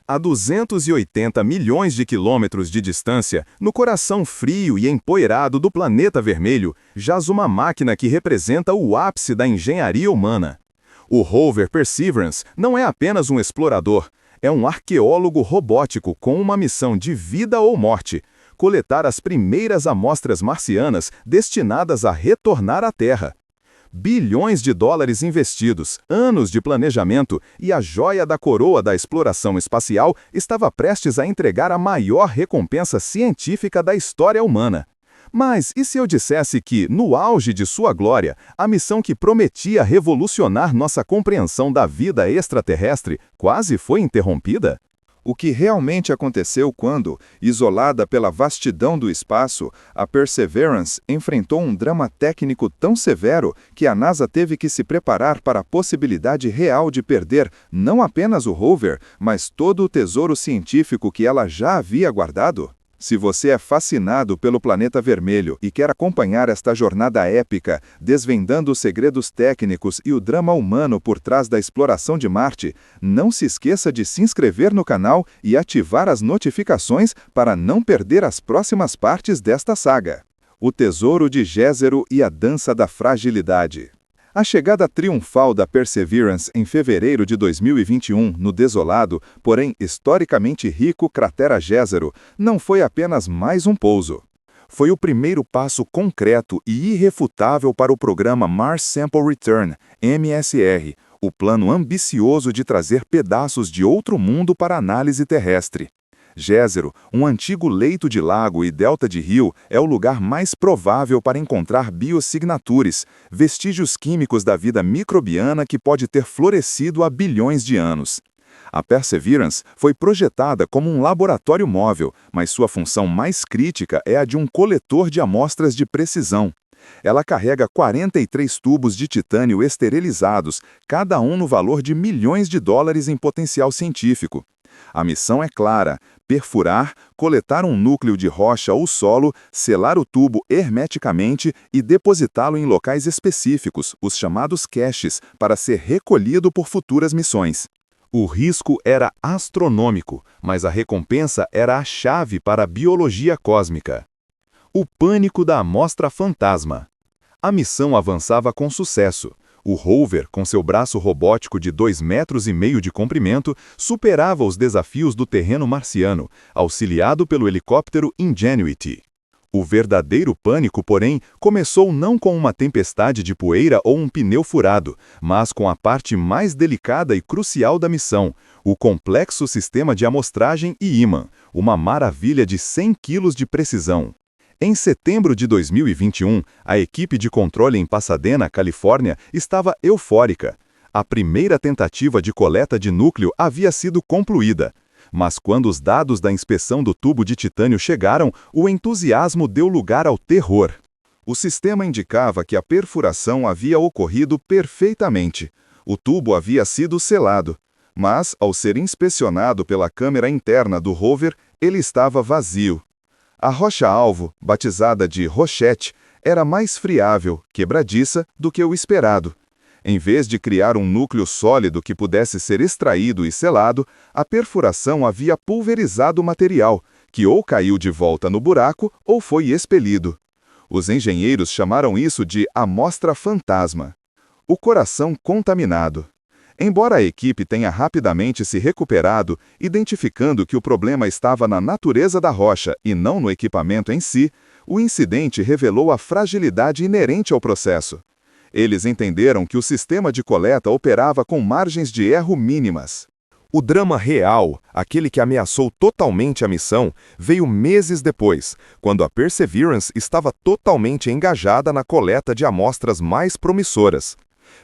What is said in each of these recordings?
A 280 milhões de quilômetros de distância, no coração frio e empoeirado do planeta vermelho, jaz uma máquina que representa o ápice da engenharia humana. O rover Perseverance não é apenas um explorador, é um arqueólogo robótico com uma missão de vida ou morte: coletar as primeiras amostras marcianas destinadas a retornar à Terra. Bilhões de dólares investidos, anos de planejamento e a joia da coroa da exploração espacial estava prestes a entregar a maior recompensa científica da história humana. Mas e se eu dissesse que, no auge de sua glória, a missão que prometia revolucionar nossa compreensão da vida extraterrestre quase foi interrompida? O que realmente aconteceu quando, isolada pela vastidão do espaço, a Perseverance enfrentou um drama técnico tão severo que a NASA teve que se preparar para a possibilidade real de perder não apenas o rover, mas todo o tesouro científico que ela já havia guardado? Se você é fascinado pelo planeta vermelho e quer acompanhar esta jornada épica, desvendando os segredos técnicos e o drama humano por trás da exploração de Marte, não se esqueça de se inscrever no canal e ativar as notificações para não perder as próximas partes desta saga. O Tesouro de Jezero e a Dança da Fragilidade. A chegada triunfal da Perseverance em fevereiro de 2021 no desolado, porém historicamente rico cratera Jezero, não foi apenas mais um pouso. Foi o primeiro passo concreto e irrefutável para o programa Mars Sample Return, MSR, o plano ambicioso de trazer pedaços de outro mundo para análise terrestre. Jezero, um antigo leito de lago e delta de rio, é o lugar mais provável para encontrar biosignatures, vestígios químicos da vida microbiana que pode ter florescido há bilhões de anos. A Perseverance foi projetada como um laboratório móvel, mas sua função mais crítica é a de um coletor de amostras de precisão. Ela carrega 43 tubos de titânio esterilizados, cada um no valor de milhões de dólares em potencial científico. A missão é clara: perfurar, coletar um núcleo de rocha ou solo, selar o tubo hermeticamente e depositá-lo em locais específicos, os chamados caches, para ser recolhido por futuras missões. O risco era astronômico, mas a recompensa era a chave para a biologia cósmica. O pânico da amostra fantasma. A missão avançava com sucesso. O rover, com seu braço robótico de 2,5 metros de comprimento, superava os desafios do terreno marciano, auxiliado pelo helicóptero Ingenuity. O verdadeiro pânico, porém, começou não com uma tempestade de poeira ou um pneu furado, mas com a parte mais delicada e crucial da missão: o complexo sistema de amostragem e ímã, uma maravilha de 100 quilos de precisão. Em setembro de 2021, a equipe de controle em Pasadena, Califórnia, estava eufórica. A primeira tentativa de coleta de núcleo havia sido concluída. Mas quando os dados da inspeção do tubo de titânio chegaram, o entusiasmo deu lugar ao terror. O sistema indicava que a perfuração havia ocorrido perfeitamente. O tubo havia sido selado. Mas, ao ser inspecionado pela câmera interna do rover, ele estava vazio. A rocha-alvo, batizada de Rochette, era mais friável, quebradiça, do que o esperado. Em vez de criar um núcleo sólido que pudesse ser extraído e selado, a perfuração havia pulverizado o material, que ou caiu de volta no buraco ou foi expelido. Os engenheiros chamaram isso de amostra fantasma. O coração contaminado. Embora a equipe tenha rapidamente se recuperado, identificando que o problema estava na natureza da rocha e não no equipamento em si, o incidente revelou a fragilidade inerente ao processo. Eles entenderam que o sistema de coleta operava com margens de erro mínimas. O drama real, aquele que ameaçou totalmente a missão, veio meses depois, quando a Perseverance estava totalmente engajada na coleta de amostras mais promissoras.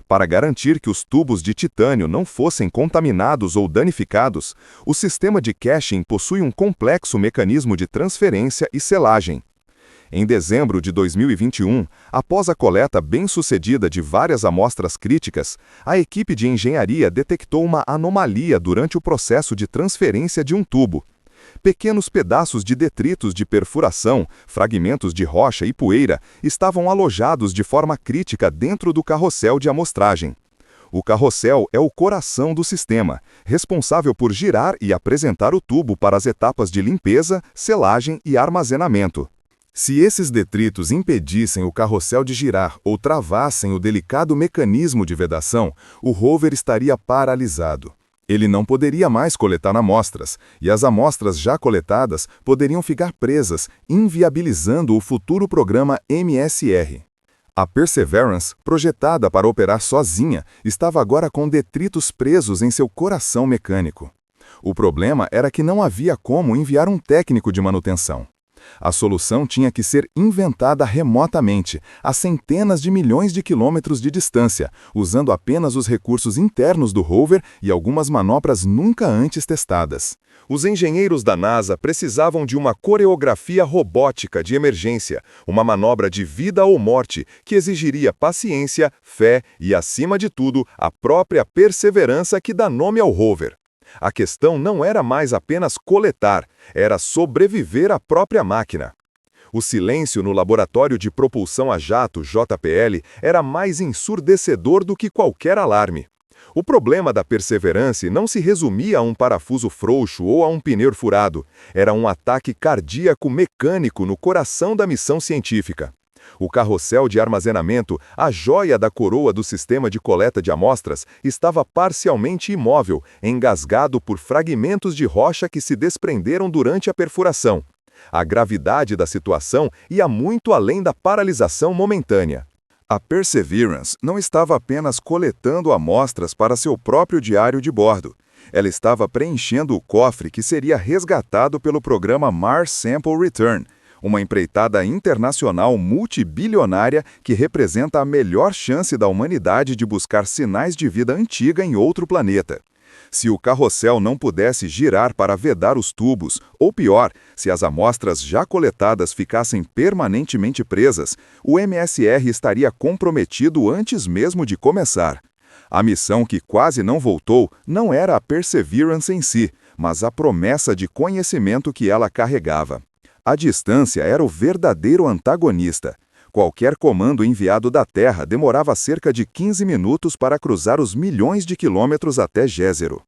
Para garantir que os tubos de titânio não fossem contaminados ou danificados, o sistema de caching possui um complexo mecanismo de transferência e selagem. Em dezembro de 2021, após a coleta bem-sucedida de várias amostras críticas, a equipe de engenharia detectou uma anomalia durante o processo de transferência de um tubo. Pequenos pedaços de detritos de perfuração, fragmentos de rocha e poeira estavam alojados de forma crítica dentro do carrossel de amostragem. O carrossel é o coração do sistema, responsável por girar e apresentar o tubo para as etapas de limpeza, selagem e armazenamento. Se esses detritos impedissem o carrossel de girar ou travassem o delicado mecanismo de vedação, o rover estaria paralisado. Ele não poderia mais coletar amostras, e as amostras já coletadas poderiam ficar presas, inviabilizando o futuro programa MSR. A Perseverance, projetada para operar sozinha, estava agora com detritos presos em seu coração mecânico. O problema era que não havia como enviar um técnico de manutenção. A solução tinha que ser inventada remotamente, a centenas de milhões de quilômetros de distância, usando apenas os recursos internos do rover e algumas manobras nunca antes testadas. Os engenheiros da NASA precisavam de uma coreografia robótica de emergência, uma manobra de vida ou morte que exigiria paciência, fé e, acima de tudo, a própria perseverança que dá nome ao rover. A questão não era mais apenas coletar, era sobreviver à própria máquina. O silêncio no laboratório de propulsão a jato, JPL, era mais ensurdecedor do que qualquer alarme. O problema da Perseverance não se resumia a um parafuso frouxo ou a um pneu furado. Era um ataque cardíaco mecânico no coração da missão científica. O carrossel de armazenamento, a joia da coroa do sistema de coleta de amostras, estava parcialmente imóvel, engasgado por fragmentos de rocha que se desprenderam durante a perfuração. A gravidade da situação ia muito além da paralisação momentânea. A Perseverance não estava apenas coletando amostras para seu próprio diário de bordo. Ela estava preenchendo o cofre que seria resgatado pelo programa Mars Sample Return, uma empreitada internacional multibilionária que representa a melhor chance da humanidade de buscar sinais de vida antiga em outro planeta. Se o carrossel não pudesse girar para vedar os tubos, ou pior, se as amostras já coletadas ficassem permanentemente presas, o MSR estaria comprometido antes mesmo de começar. A missão que quase não voltou não era a Perseverance em si, mas a promessa de conhecimento que ela carregava. A distância era o verdadeiro antagonista. Qualquer comando enviado da Terra demorava cerca de 15 minutos para cruzar os milhões de quilômetros até Jezero.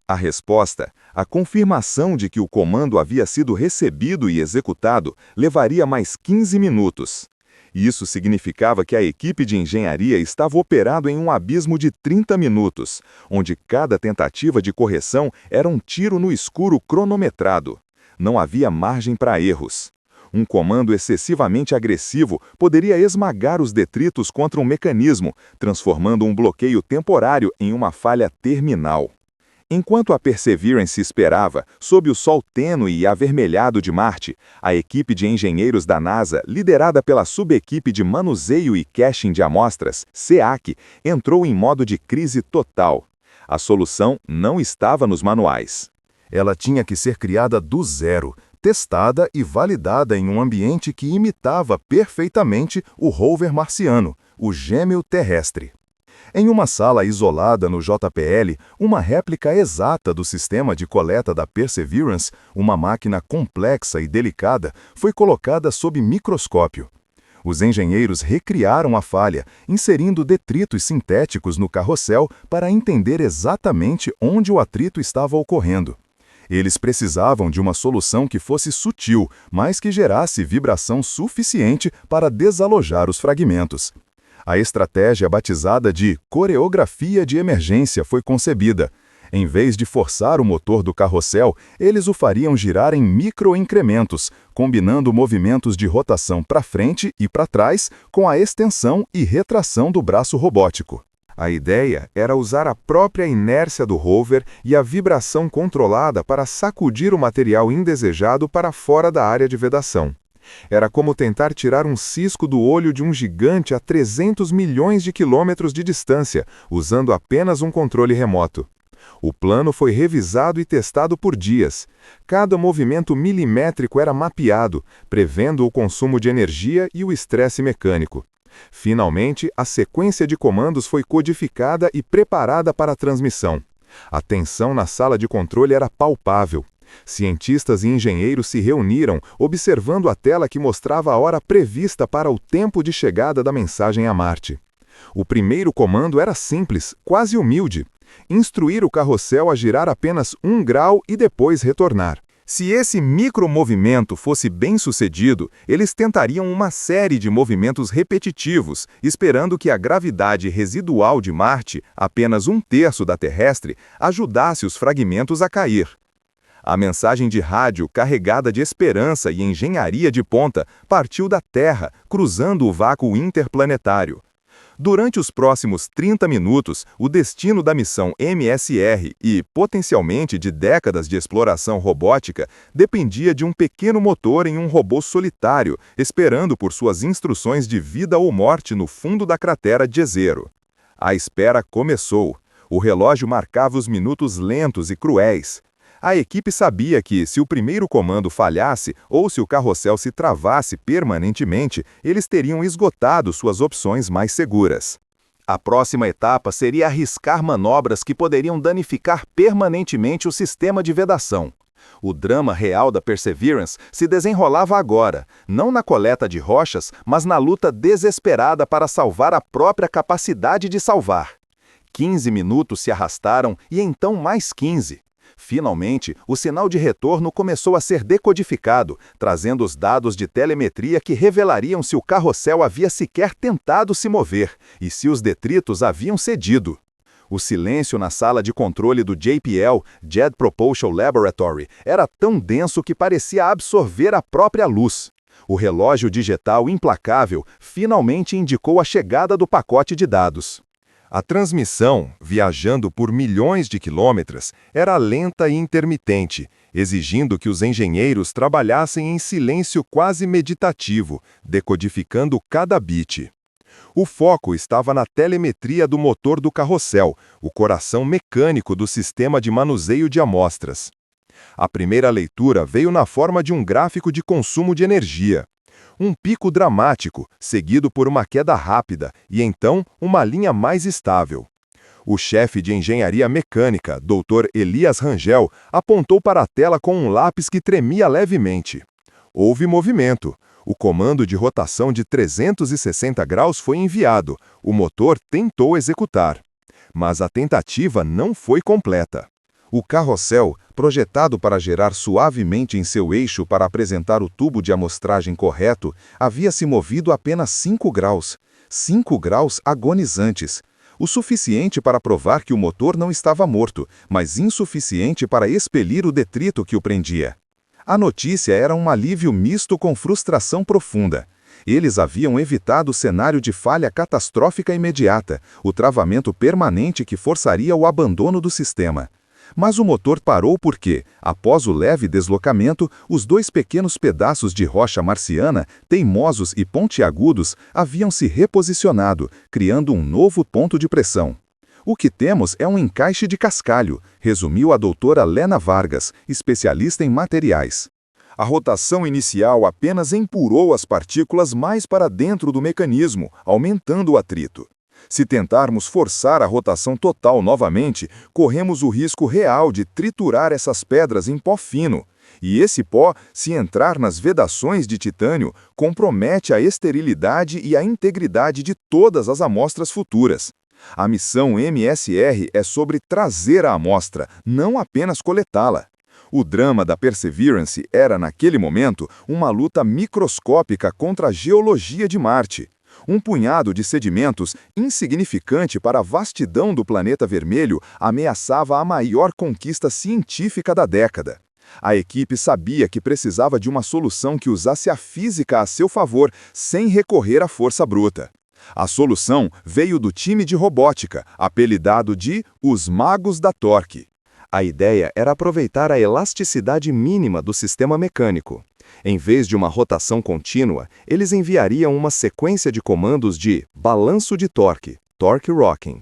A resposta, a confirmação de que o comando havia sido recebido e executado, levaria mais 15 minutos. Isso significava que a equipe de engenharia estava operando em um abismo de 30 minutos, onde cada tentativa de correção era um tiro no escuro cronometrado. Não havia margem para erros. Um comando excessivamente agressivo poderia esmagar os detritos contra um mecanismo, transformando um bloqueio temporário em uma falha terminal. Enquanto a Perseverance esperava, sob o sol tênue e avermelhado de Marte, a equipe de engenheiros da NASA, liderada pela subequipe de manuseio e caching de amostras, SEAC, entrou em modo de crise total. A solução não estava nos manuais. Ela tinha que ser criada do zero, testada e validada em um ambiente que imitava perfeitamente o rover marciano, o gêmeo terrestre. Em uma sala isolada no JPL, uma réplica exata do sistema de coleta da Perseverance, uma máquina complexa e delicada, foi colocada sob microscópio. Os engenheiros recriaram a falha, inserindo detritos sintéticos no carrossel para entender exatamente onde o atrito estava ocorrendo. Eles precisavam de uma solução que fosse sutil, mas que gerasse vibração suficiente para desalojar os fragmentos. A estratégia batizada de coreografia de emergência foi concebida. Em vez de forçar o motor do carrossel, eles o fariam girar em microincrementos, combinando movimentos de rotação para frente e para trás com a extensão e retração do braço robótico. A ideia era usar a própria inércia do rover e a vibração controlada para sacudir o material indesejado para fora da área de vedação. Era como tentar tirar um cisco do olho de um gigante a 300 milhões de quilômetros de distância, usando apenas um controle remoto. O plano foi revisado e testado por dias. Cada movimento milimétrico era mapeado, prevendo o consumo de energia e o estresse mecânico. Finalmente, a sequência de comandos foi codificada e preparada para a transmissão. A tensão na sala de controle era palpável. Cientistas e engenheiros se reuniram, observando a tela que mostrava a hora prevista para o tempo de chegada da mensagem a Marte. O primeiro comando era simples, quase humilde: instruir o carrossel a girar apenas 1 grau e depois retornar. Se esse micromovimento fosse bem sucedido, eles tentariam uma série de movimentos repetitivos, esperando que a gravidade residual de Marte, apenas 1/3 da terrestre, ajudasse os fragmentos a cair. A mensagem de rádio, carregada de esperança e engenharia de ponta, partiu da Terra, cruzando o vácuo interplanetário. Durante os próximos 30 minutos, o destino da missão MSR e, potencialmente, de décadas de exploração robótica dependia de um pequeno motor em um robô solitário, esperando por suas instruções de vida ou morte no fundo da cratera Jezero. A espera começou. O relógio marcava os minutos lentos e cruéis. A equipe sabia que, se o primeiro comando falhasse ou se o carrossel se travasse permanentemente, eles teriam esgotado suas opções mais seguras. A próxima etapa seria arriscar manobras que poderiam danificar permanentemente o sistema de vedação. O drama real da Perseverance se desenrolava agora, não na coleta de rochas, mas na luta desesperada para salvar a própria capacidade de salvar. 15 minutos se arrastaram e então mais 15. Finalmente, o sinal de retorno começou a ser decodificado, trazendo os dados de telemetria que revelariam se o carrossel havia sequer tentado se mover e se os detritos haviam cedido. O silêncio na sala de controle do JPL, Jet Propulsion Laboratory, era tão denso que parecia absorver a própria luz. O relógio digital implacável finalmente indicou a chegada do pacote de dados. A transmissão, viajando por milhões de quilômetros, era lenta e intermitente, exigindo que os engenheiros trabalhassem em silêncio quase meditativo, decodificando cada bit. O foco estava na telemetria do motor do carrossel, o coração mecânico do sistema de manuseio de amostras. A primeira leitura veio na forma de um gráfico de consumo de energia. Um pico dramático, seguido por uma queda rápida e então uma linha mais estável. O chefe de engenharia mecânica, Dr. Elias Rangel, apontou para a tela com um lápis que tremia levemente. Houve movimento. O comando de rotação de 360 graus foi enviado. O motor tentou executar. Mas a tentativa não foi completa. O carrossel, projetado para girar suavemente em seu eixo para apresentar o tubo de amostragem correto, havia se movido apenas 5 graus. 5 graus agonizantes. O suficiente para provar que o motor não estava morto, mas insuficiente para expelir o detrito que o prendia. A notícia era um alívio misto com frustração profunda. Eles haviam evitado o cenário de falha catastrófica imediata, o travamento permanente que forçaria o abandono do sistema. Mas o motor parou porque, após o leve deslocamento, os 2 pequenos pedaços de rocha marciana, teimosos e pontiagudos, haviam se reposicionado, criando um novo ponto de pressão. O que temos é um encaixe de cascalho, resumiu a doutora Lena Vargas, especialista em materiais. A rotação inicial apenas empurrou as partículas mais para dentro do mecanismo, aumentando o atrito. Se tentarmos forçar a rotação total novamente, corremos o risco real de triturar essas pedras em pó fino. E esse pó, se entrar nas vedações de titânio, compromete a esterilidade e a integridade de todas as amostras futuras. A missão MSR é sobre trazer a amostra, não apenas coletá-la. O drama da Perseverance era, naquele momento, uma luta microscópica contra a geologia de Marte. Um punhado de sedimentos, insignificante para a vastidão do planeta vermelho, ameaçava a maior conquista científica da década. A equipe sabia que precisava de uma solução que usasse a física a seu favor, sem recorrer à força bruta. A solução veio do time de robótica, apelidado de Os Magos da Torque. A ideia era aproveitar a elasticidade mínima do sistema mecânico. Em vez de uma rotação contínua, eles enviariam uma sequência de comandos de balanço de torque, torque rocking.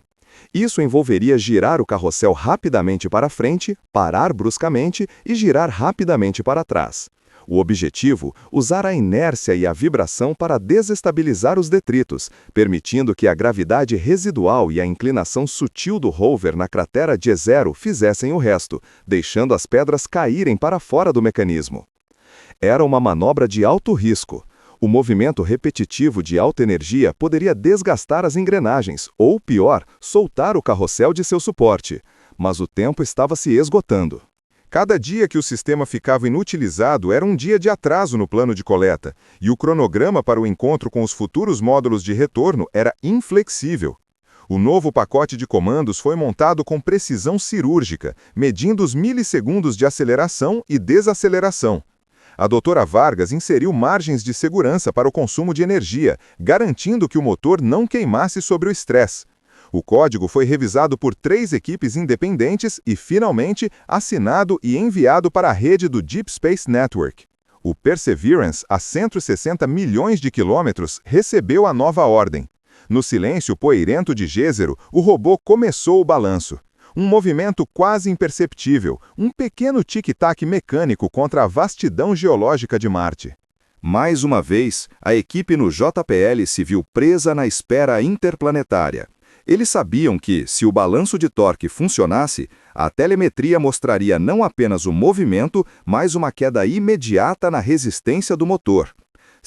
Isso envolveria girar o carrossel rapidamente para frente, parar bruscamente e girar rapidamente para trás. O objetivo, usar a inércia e a vibração para desestabilizar os detritos, permitindo que a gravidade residual e a inclinação sutil do rover na cratera Jezero fizessem o resto, deixando as pedras caírem para fora do mecanismo. Era uma manobra de alto risco. O movimento repetitivo de alta energia poderia desgastar as engrenagens, ou, pior, soltar o carrossel de seu suporte. Mas o tempo estava se esgotando. Cada dia que o sistema ficava inutilizado era um dia de atraso no plano de coleta, e o cronograma para o encontro com os futuros módulos de retorno era inflexível. O novo pacote de comandos foi montado com precisão cirúrgica, medindo os milissegundos de aceleração e desaceleração. A doutora Vargas inseriu margens de segurança para o consumo de energia, garantindo que o motor não queimasse sob o estresse. O código foi revisado por 3 equipes independentes e, finalmente, assinado e enviado para a rede do Deep Space Network. O Perseverance, a 160 milhões de quilômetros, recebeu a nova ordem. No silêncio poeirento de Jezero, o robô começou o balanço. Um movimento quase imperceptível, um pequeno tic-tac mecânico contra a vastidão geológica de Marte. Mais uma vez, a equipe no JPL se viu presa na espera interplanetária. Eles sabiam que, se o balanço de torque funcionasse, a telemetria mostraria não apenas o movimento, mas uma queda imediata na resistência do motor.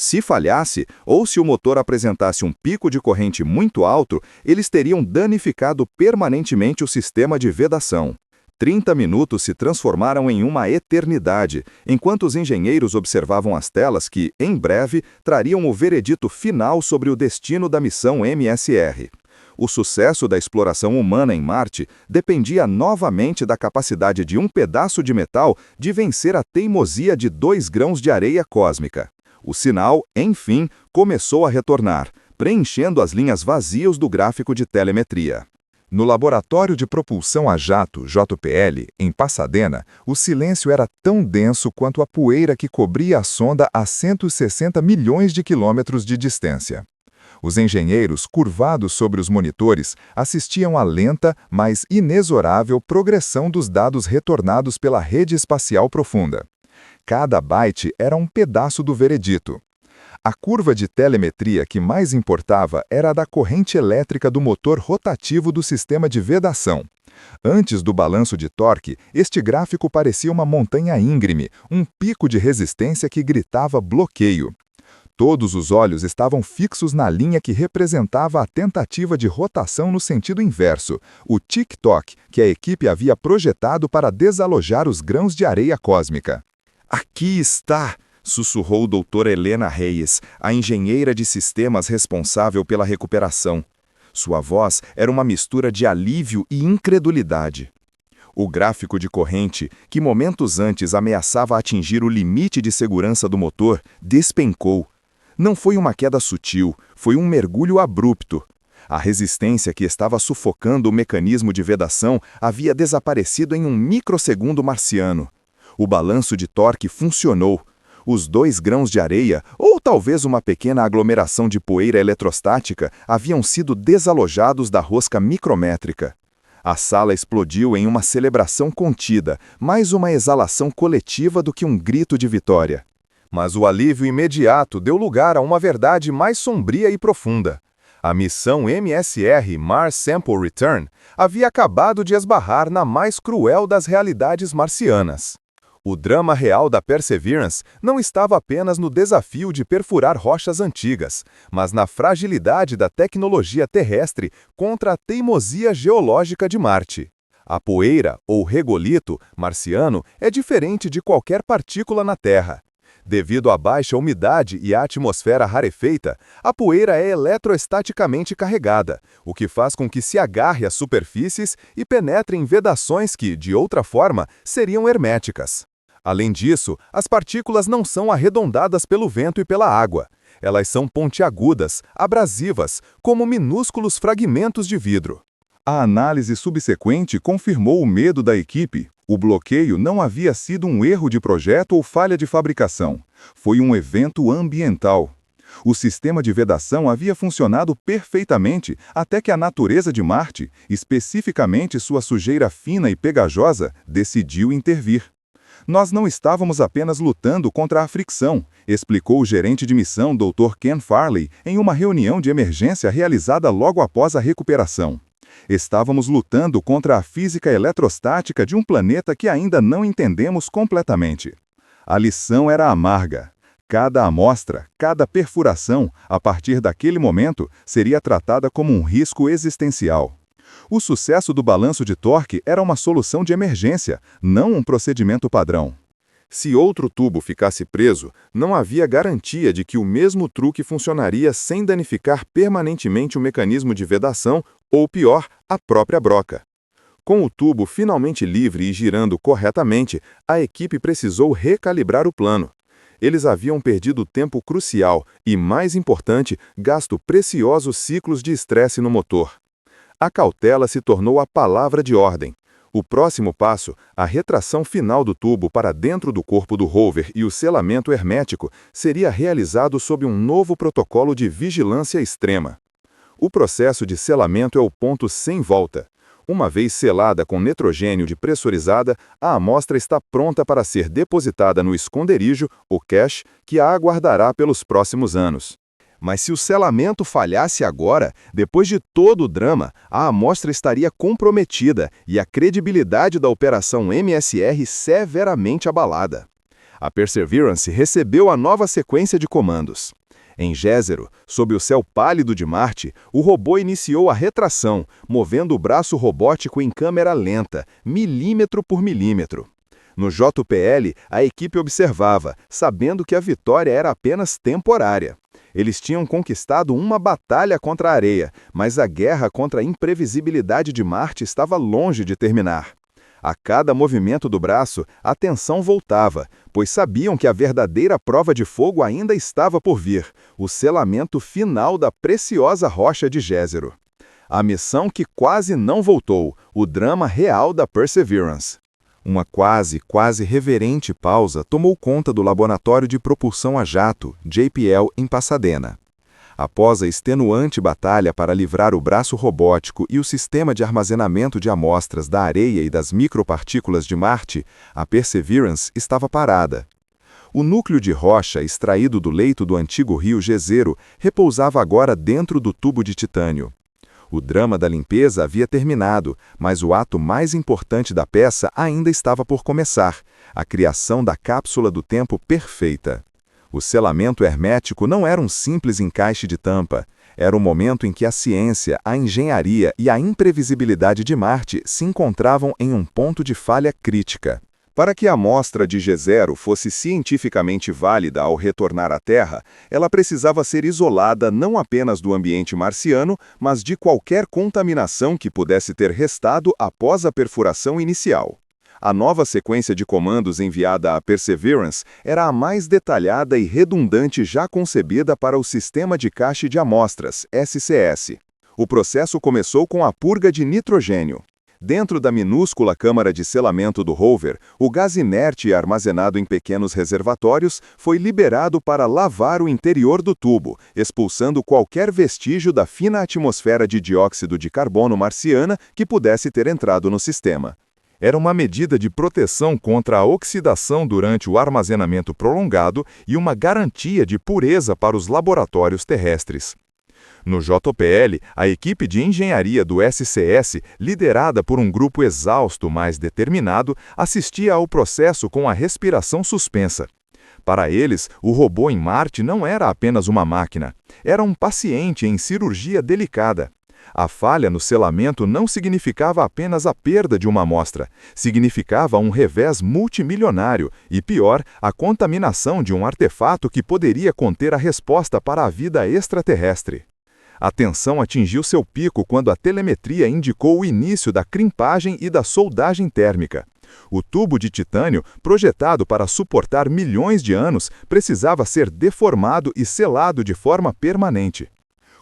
Se falhasse, ou se o motor apresentasse um pico de corrente muito alto, eles teriam danificado permanentemente o sistema de vedação. 30 minutos se transformaram em uma eternidade, enquanto os engenheiros observavam as telas que, em breve, trariam o veredito final sobre o destino da missão MSR. O sucesso da exploração humana em Marte dependia novamente da capacidade de um pedaço de metal de vencer a teimosia de 2 grãos de areia cósmica. O sinal, enfim, começou a retornar, preenchendo as linhas vazias do gráfico de telemetria. No Laboratório de Propulsão a Jato, JPL, em Pasadena, o silêncio era tão denso quanto a poeira que cobria a sonda a 160 milhões de quilômetros de distância. Os engenheiros, curvados sobre os monitores, assistiam à lenta, mas inexorável progressão dos dados retornados pela rede espacial profunda. Cada byte era um pedaço do veredito. A curva de telemetria que mais importava era a da corrente elétrica do motor rotativo do sistema de vedação. Antes do balanço de torque, este gráfico parecia uma montanha íngreme, um pico de resistência que gritava bloqueio. Todos os olhos estavam fixos na linha que representava a tentativa de rotação no sentido inverso, o tic-toc que a equipe havia projetado para desalojar os grãos de areia cósmica. "Aqui está!" sussurrou doutora Helena Reyes, a engenheira de sistemas responsável pela recuperação. Sua voz era uma mistura de alívio e incredulidade. O gráfico de corrente, que momentos antes ameaçava atingir o limite de segurança do motor, despencou. Não foi uma queda sutil, foi um mergulho abrupto. A resistência que estava sufocando o mecanismo de vedação havia desaparecido em um microsegundo marciano. O balanço de torque funcionou. Os 2 grãos de areia, ou talvez uma pequena aglomeração de poeira eletrostática, haviam sido desalojados da rosca micrométrica. A sala explodiu em uma celebração contida, mais uma exalação coletiva do que um grito de vitória. Mas o alívio imediato deu lugar a uma verdade mais sombria e profunda. A missão MSR Mars Sample Return havia acabado de esbarrar na mais cruel das realidades marcianas. O drama real da Perseverance não estava apenas no desafio de perfurar rochas antigas, mas na fragilidade da tecnologia terrestre contra a teimosia geológica de Marte. A poeira, ou regolito, marciano é diferente de qualquer partícula na Terra. Devido à baixa umidade e à atmosfera rarefeita, a poeira é eletroestaticamente carregada, o que faz com que se agarre às superfícies e penetre em vedações que, de outra forma, seriam herméticas. Além disso, as partículas não são arredondadas pelo vento e pela água. Elas são pontiagudas, abrasivas, como minúsculos fragmentos de vidro. A análise subsequente confirmou o medo da equipe. O bloqueio não havia sido um erro de projeto ou falha de fabricação. Foi um evento ambiental. O sistema de vedação havia funcionado perfeitamente até que a natureza de Marte, especificamente sua sujeira fina e pegajosa, decidiu intervir. Nós não estávamos apenas lutando contra a fricção, explicou o gerente de missão Dr. Ken Farley em uma reunião de emergência realizada logo após a recuperação. Estávamos lutando contra a física eletrostática de um planeta que ainda não entendemos completamente. A lição era amarga. Cada amostra, cada perfuração, a partir daquele momento, seria tratada como um risco existencial. O sucesso do balanço de torque era uma solução de emergência, não um procedimento padrão. Se outro tubo ficasse preso, não havia garantia de que o mesmo truque funcionaria sem danificar permanentemente o mecanismo de vedação ou, pior, a própria broca. Com o tubo finalmente livre e girando corretamente, a equipe precisou recalibrar o plano. Eles haviam perdido tempo crucial e, mais importante, gasto preciosos ciclos de estresse no motor. A cautela se tornou a palavra de ordem. O próximo passo, a retração final do tubo para dentro do corpo do rover e o selamento hermético, seria realizado sob um novo protocolo de vigilância extrema. O processo de selamento é o ponto sem volta. Uma vez selada com nitrogênio de pressurizada, a amostra está pronta para ser depositada no esconderijo, o cache, que a aguardará pelos próximos anos. Mas se o selamento falhasse agora, depois de todo o drama, a amostra estaria comprometida e a credibilidade da operação MSR severamente abalada. A Perseverance recebeu a nova sequência de comandos. Em Jezero, sob o céu pálido de Marte, o robô iniciou a retração, movendo o braço robótico em câmera lenta, milímetro por milímetro. No JPL, a equipe observava, sabendo que a vitória era apenas temporária. Eles tinham conquistado uma batalha contra a areia, mas a guerra contra a imprevisibilidade de Marte estava longe de terminar. A cada movimento do braço, a tensão voltava, pois sabiam que a verdadeira prova de fogo ainda estava por vir, o selamento final da preciosa rocha de Jezero. A missão que quase não voltou, o drama real da Perseverance. Uma quase reverente pausa tomou conta do laboratório de propulsão a jato, JPL, em Pasadena. Após a extenuante batalha para livrar o braço robótico e o sistema de armazenamento de amostras da areia e das micropartículas de Marte, a Perseverance estava parada. O núcleo de rocha extraído do leito do antigo rio Jezero repousava agora dentro do tubo de titânio. O drama da limpeza havia terminado, mas o ato mais importante da peça ainda estava por começar, a criação da cápsula do tempo perfeita. O selamento hermético não era um simples encaixe de tampa. Era o momento em que a ciência, a engenharia e a imprevisibilidade de Marte se encontravam em um ponto de falha crítica. Para que a amostra de Jezero fosse cientificamente válida ao retornar à Terra, ela precisava ser isolada não apenas do ambiente marciano, mas de qualquer contaminação que pudesse ter restado após a perfuração inicial. A nova sequência de comandos enviada à Perseverance era a mais detalhada e redundante já concebida para o Sistema de Cache de Amostras, SCS. O processo começou com a purga de nitrogênio. Dentro da minúscula câmara de selamento do rover, o gás inerte armazenado em pequenos reservatórios foi liberado para lavar o interior do tubo, expulsando qualquer vestígio da fina atmosfera de dióxido de carbono marciana que pudesse ter entrado no sistema. Era uma medida de proteção contra a oxidação durante o armazenamento prolongado e uma garantia de pureza para os laboratórios terrestres. No JPL, a equipe de engenharia do SCS, liderada por um grupo exausto, mas determinado, assistia ao processo com a respiração suspensa. Para eles, o robô em Marte não era apenas uma máquina, era um paciente em cirurgia delicada. A falha no selamento não significava apenas a perda de uma amostra, significava um revés multimilionário e, pior, a contaminação de um artefato que poderia conter a resposta para a vida extraterrestre. A tensão atingiu seu pico quando a telemetria indicou o início da crimpagem e da soldagem térmica. O tubo de titânio, projetado para suportar milhões de anos, precisava ser deformado e selado de forma permanente.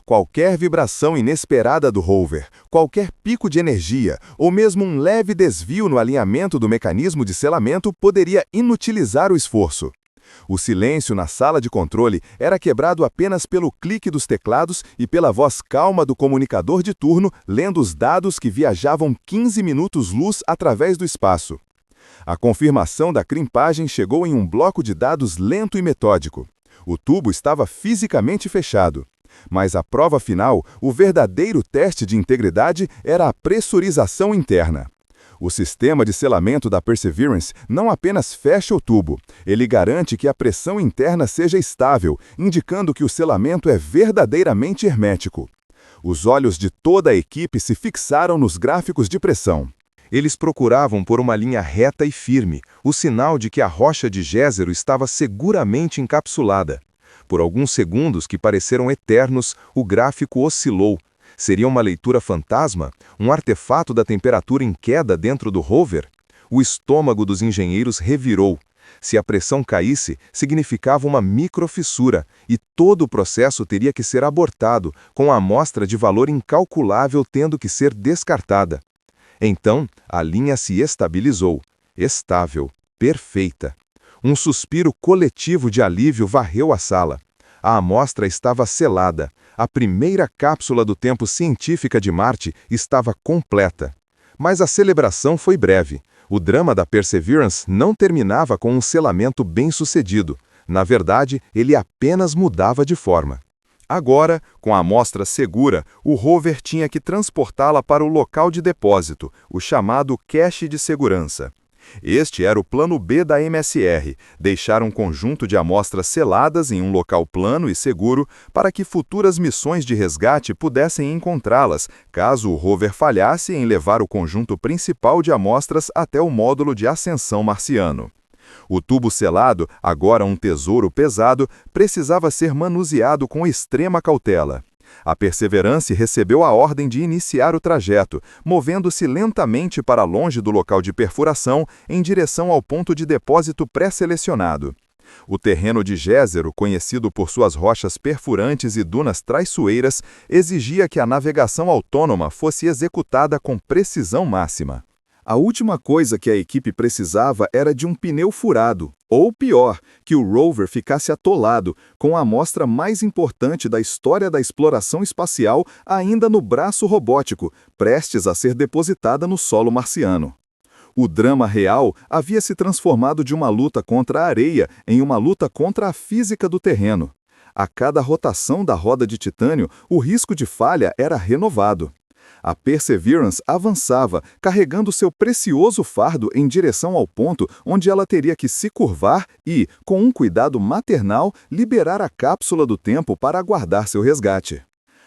Qualquer vibração inesperada do rover, qualquer pico de energia, ou mesmo um leve desvio no alinhamento do mecanismo de selamento poderia inutilizar o esforço. O silêncio na sala de controle era quebrado apenas pelo clique dos teclados e pela voz calma do comunicador de turno lendo os dados que viajavam 15 minutos-luz através do espaço. A confirmação da crimpagem chegou em um bloco de dados lento e metódico. O tubo estava fisicamente fechado. Mas a prova final, o verdadeiro teste de integridade, era a pressurização interna. O sistema de selamento da Perseverance não apenas fecha o tubo, ele garante que a pressão interna seja estável, indicando que o selamento é verdadeiramente hermético. Os olhos de toda a equipe se fixaram nos gráficos de pressão. Eles procuravam por uma linha reta e firme, o sinal de que a rocha de Jezero estava seguramente encapsulada. Por alguns segundos que pareceram eternos, o gráfico oscilou. Seria uma leitura fantasma? Um artefato da temperatura em queda dentro do rover? O estômago dos engenheiros revirou. Se a pressão caísse, significava uma microfissura, e todo o processo teria que ser abortado, com a amostra de valor incalculável tendo que ser descartada. Então, a linha se estabilizou. Estável. Perfeita. Um suspiro coletivo de alívio varreu a sala. A amostra estava selada. A primeira cápsula do tempo científica de Marte estava completa. Mas a celebração foi breve. O drama da Perseverance não terminava com um selamento bem-sucedido. Na verdade, ele apenas mudava de forma. Agora, com a amostra segura, o rover tinha que transportá-la para o local de depósito, o chamado cache de segurança. Este era o plano B da MSR, deixar um conjunto de amostras seladas em um local plano e seguro para que futuras missões de resgate pudessem encontrá-las, caso o rover falhasse em levar o conjunto principal de amostras até o módulo de ascensão marciano. O tubo selado, agora um tesouro pesado, precisava ser manuseado com extrema cautela. A Perseverance recebeu a ordem de iniciar o trajeto, movendo-se lentamente para longe do local de perfuração em direção ao ponto de depósito pré-selecionado. O terreno de Jezero, conhecido por suas rochas perfurantes e dunas traiçoeiras, exigia que a navegação autônoma fosse executada com precisão máxima. A última coisa que a equipe precisava era de um pneu furado, ou pior, que o rover ficasse atolado, com a amostra mais importante da história da exploração espacial ainda no braço robótico, prestes a ser depositada no solo marciano. O drama real havia se transformado de uma luta contra a areia em uma luta contra a física do terreno. A cada rotação da roda de titânio, o risco de falha era renovado. A Perseverance avançava, carregando seu precioso fardo em direção ao ponto onde ela teria que se curvar e, com um cuidado maternal, liberar a cápsula do tempo para aguardar seu resgate.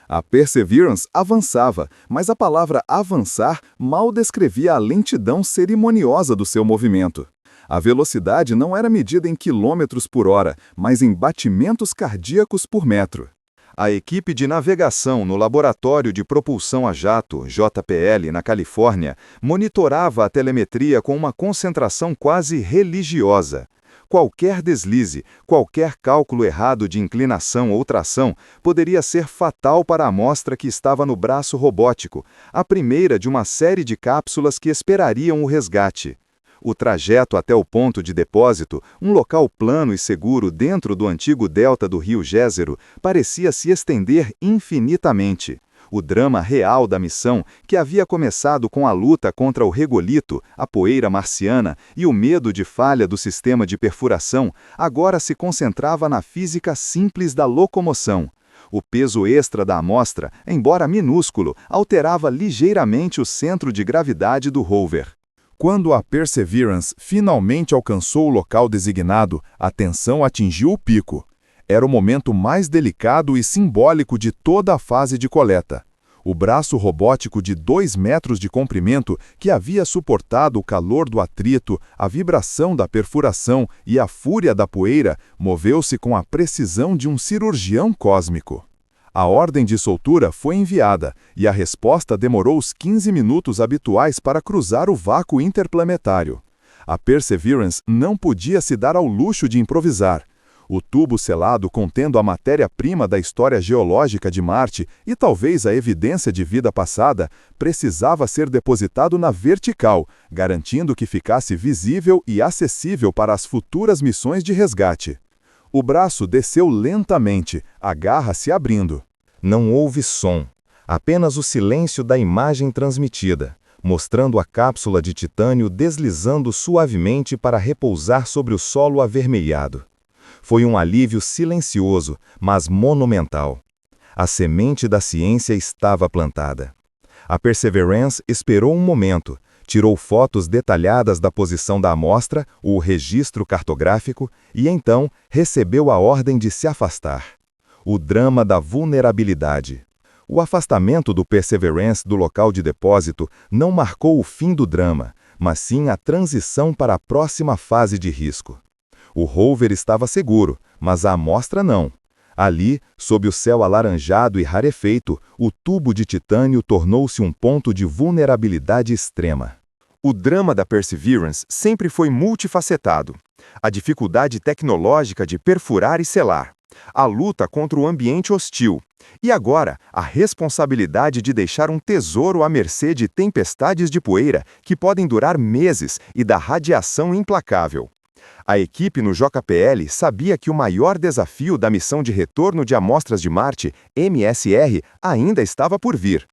A Perseverance avançava, mas a palavra avançar mal descrevia a lentidão cerimoniosa do seu movimento. A velocidade não era medida em quilômetros por hora, mas em batimentos cardíacos por metro. A equipe de navegação no Laboratório de Propulsão a Jato, JPL, na Califórnia, monitorava a telemetria com uma concentração quase religiosa. Qualquer deslize, qualquer cálculo errado de inclinação ou tração poderia ser fatal para a amostra que estava no braço robótico, a primeira de uma série de cápsulas que esperariam o resgate. O trajeto até o ponto de depósito, um local plano e seguro dentro do antigo delta do rio Jezero, parecia se estender infinitamente. O drama real da missão, que havia começado com a luta contra o regolito, a poeira marciana e o medo de falha do sistema de perfuração, agora se concentrava na física simples da locomoção. O peso extra da amostra, embora minúsculo, alterava ligeiramente o centro de gravidade do rover. Quando a Perseverance finalmente alcançou o local designado, a tensão atingiu o pico. Era o momento mais delicado e simbólico de toda a fase de coleta. O braço robótico de 2 metros de comprimento, que havia suportado o calor do atrito, a vibração da perfuração e a fúria da poeira, moveu-se com a precisão de um cirurgião cósmico. A ordem de soltura foi enviada, e a resposta demorou os 15 minutos habituais para cruzar o vácuo interplanetário. A Perseverance não podia se dar ao luxo de improvisar. O tubo selado contendo a matéria-prima da história geológica de Marte e talvez a evidência de vida passada, precisava ser depositado na vertical, garantindo que ficasse visível e acessível para as futuras missões de resgate. O braço desceu lentamente, a garra se abrindo. Não houve som, apenas o silêncio da imagem transmitida, mostrando a cápsula de titânio deslizando suavemente para repousar sobre o solo avermelhado. Foi um alívio silencioso, mas monumental. A semente da ciência estava plantada. A Perseverance esperou um momento, tirou fotos detalhadas da posição da amostra, o registro cartográfico, e então recebeu a ordem de se afastar. O drama da vulnerabilidade. O afastamento do Perseverance do local de depósito não marcou o fim do drama, mas sim a transição para a próxima fase de risco. O rover estava seguro, mas a amostra não. Ali, sob o céu alaranjado e rarefeito, o tubo de titânio tornou-se um ponto de vulnerabilidade extrema. O drama da Perseverance sempre foi multifacetado. A dificuldade tecnológica de perfurar e selar, a luta contra o ambiente hostil, e agora a responsabilidade de deixar um tesouro à mercê de tempestades de poeira que podem durar meses e da radiação implacável. A equipe no JPL sabia que o maior desafio da missão de retorno de amostras de Marte, MSR, ainda estava por vir.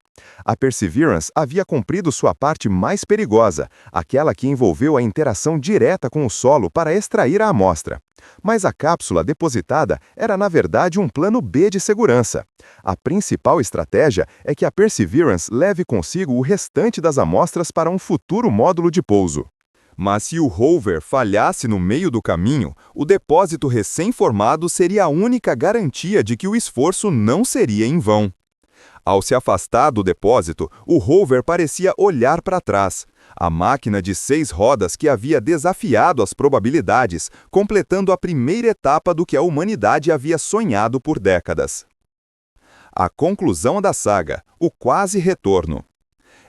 A Perseverance havia cumprido sua parte mais perigosa, aquela que envolveu a interação direta com o solo para extrair a amostra. Mas a cápsula depositada era, na verdade, um plano B de segurança. A principal estratégia é que a Perseverance leve consigo o restante das amostras para um futuro módulo de pouso. Mas se o rover falhasse no meio do caminho, o depósito recém-formado seria a única garantia de que o esforço não seria em vão. Ao se afastar do depósito, o rover parecia olhar para trás. A máquina de 6 rodas que havia desafiado as probabilidades, completando a primeira etapa do que a humanidade havia sonhado por décadas. A conclusão da saga, o quase retorno.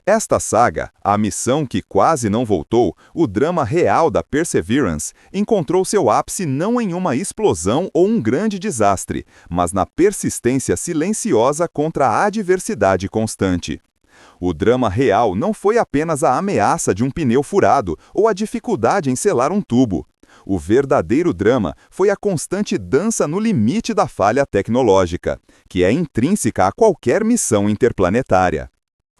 Esta saga, a missão que quase não voltou, o drama real da Perseverance, encontrou seu ápice não em uma explosão ou um grande desastre, mas na persistência silenciosa contra a adversidade constante. O drama real não foi apenas a ameaça de um pneu furado ou a dificuldade em selar um tubo. O verdadeiro drama foi a constante dança no limite da falha tecnológica, que é intrínseca a qualquer missão interplanetária.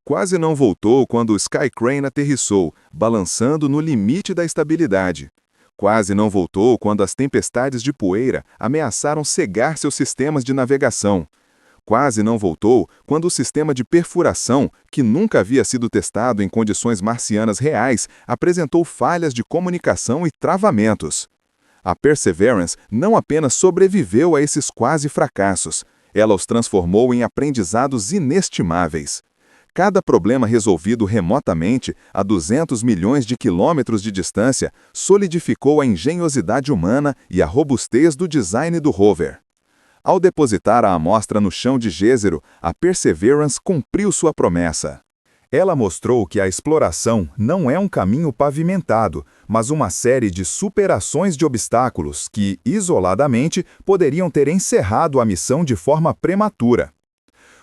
Quase não voltou quando o Sky Crane aterrissou, balançando no limite da estabilidade. Quase não voltou quando as tempestades de poeira ameaçaram cegar seus sistemas de navegação. Quase não voltou quando o sistema de perfuração, que nunca havia sido testado em condições marcianas reais, apresentou falhas de comunicação e travamentos. A Perseverance não apenas sobreviveu a esses quase fracassos, ela os transformou em aprendizados inestimáveis. Cada problema resolvido remotamente, a 200 milhões de quilômetros de distância, solidificou a engenhosidade humana e a robustez do design do rover. Ao depositar a amostra no chão de Jezero, a Perseverance cumpriu sua promessa. Ela mostrou que a exploração não é um caminho pavimentado, mas uma série de superações de obstáculos que, isoladamente, poderiam ter encerrado a missão de forma prematura.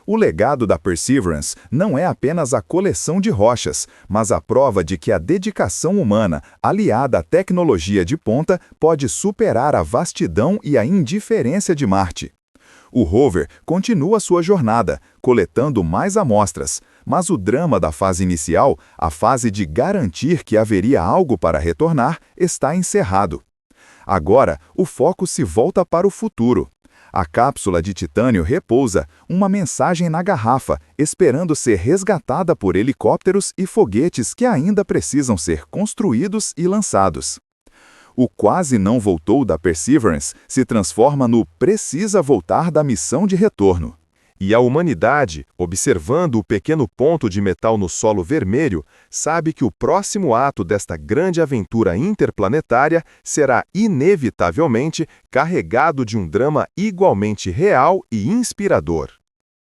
O legado da Perseverance não é apenas a coleção de rochas, mas a prova de que a dedicação humana, aliada à tecnologia de ponta, pode superar a vastidão e a indiferença de Marte. O rover continua sua jornada, coletando mais amostras, mas o drama da fase inicial, a fase de garantir que haveria algo para retornar, está encerrado. Agora, o foco se volta para o futuro. A cápsula de titânio repousa, uma mensagem na garrafa, esperando ser resgatada por helicópteros e foguetes que ainda precisam ser construídos e lançados. O quase não voltou da Perseverance se transforma no precisa voltar da missão de retorno. E a humanidade, observando o pequeno ponto de metal no solo vermelho, sabe que o próximo ato desta grande aventura interplanetária será inevitavelmente carregado de um drama igualmente real e inspirador.